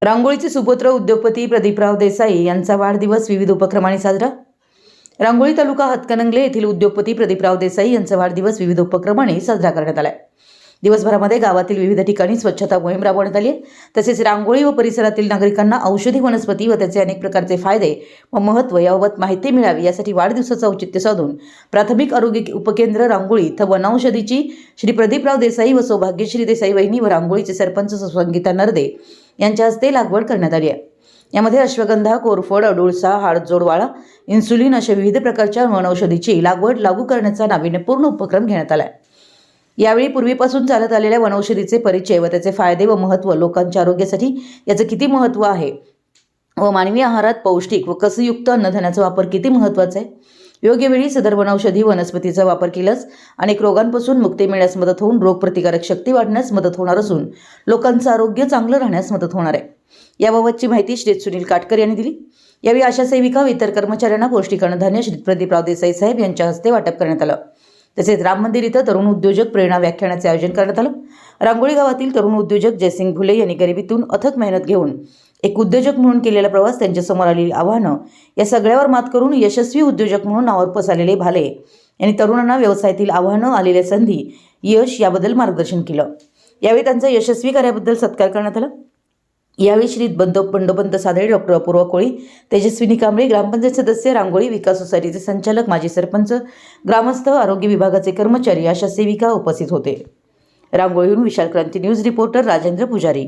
रांगोळीचे सुपुत्र उद्योगपती प्रदीपराव देसाई यांचा वाढदिवस विविध उपक्रमांनी साजरा। रांगोळी तालुका हातकणंगले येथील उद्योगपती प्रदीपराव देसाई यांचा वाढदिवस विविध उपक्रमांनी साजरा करण्यात आला। दिवसभरामध्ये गावातील विविध ठिकाणी स्वच्छता मोहीम राबवण्यात आली। तसेच रांगोळी व परिसरातील नागरिकांना औषधी वनस्पती व त्याचे अनेक प्रकारचे फायदे व महत्त्व याबाबत माहिती मिळावी यासाठी वाढदिवसाचे औचित्य साधून प्राथमिक आरोग्य उपकेंद्र रांगोळी इथं वनौषधीची श्री प्रदीपराव देसाई व सौभाग्यश्री देसाई वहिनी व रांगोळीचे सरपंच संगीता नरदे यांच्या हस्ते लागवड करण्यात आली आहे। यामध्ये अश्वगंधा, कोरफड, अडुळसा, हाडजोडवाळा, इन्सुलिन अशा विविध प्रकारच्या वनौषधीची लागवड लागू करण्याचा नाविन्यपूर्ण उपक्रम घेण्यात आला आहे। यावेळी पूर्वीपासून चालत आलेल्या वनौषधीचे परिचय व त्याचे फायदे व महत्त्व, लोकांच्या आरोग्यासाठी याचे किती महत्त्व आहे व मानवी आहारात पौष्टिक व कसयुक्त अन्नधान्याचा वापर किती महत्त्वाचा आहे, योग्य वेळी सदर वनौषधी वनस्पतीचा वापर केल्यास अनेक रोगांपासून मुक्ती मिळण्यास मदत होऊन रोगप्रतिकारक शक्ती वाढण्यास मदत होणार असून लोकांचं आरोग्य चांगलं राहण्यास मदत होणार आहे। याबाबतची माहिती श्री सुनील काटकर यांनी दिली। यावेळी आशा सेविका व इतर कर्मचाऱ्यांना पौष्टिक अन्नधान्य श्री प्रदीपराव देसाई साहेब यांच्या हस्ते वाटप करण्यात आलं। तसेच राम मंदिर इथं तरुण उद्योजक प्रेरणा व्याख्यानाचे आयोजन करण्यात आलं। रांगोळी गावातील तरुण उद्योजक जयसिंग भुले यांनी गरिबीतून अथक मेहनत घेऊन एक उद्योजक म्हणून केलेला प्रवास, त्यांच्यासमोर आलेली आव्हानं या सगळ्यावर मात करून यशस्वी उद्योजक म्हणून नावारूपास आलेले भाले यांनी तरुणांना व्यवसायातील आव्हानं, आलेल्या संधी, यश याबद्दल मार्गदर्शन केलं। यावेळी त्यांचा यशस्वी कार्याबद्दल सत्कार करण्यात आला। यावेळी श्री बंडोपंत सादळे, डॉक्टर अपूर्वा कोळी, तेजस्विनी कांबळे, ग्रामपंचायत सदस्य, रांगोळी विकास सोसायटीचे संचालक, माजी सरपंच, ग्रामस्थ, आरोग्य विभागाचे कर्मचारी, आशा सेविका उपस्थित होते। रांगोळीहून विशाल क्रांती न्यूज रिपोर्टर राजेंद्र पुजारी।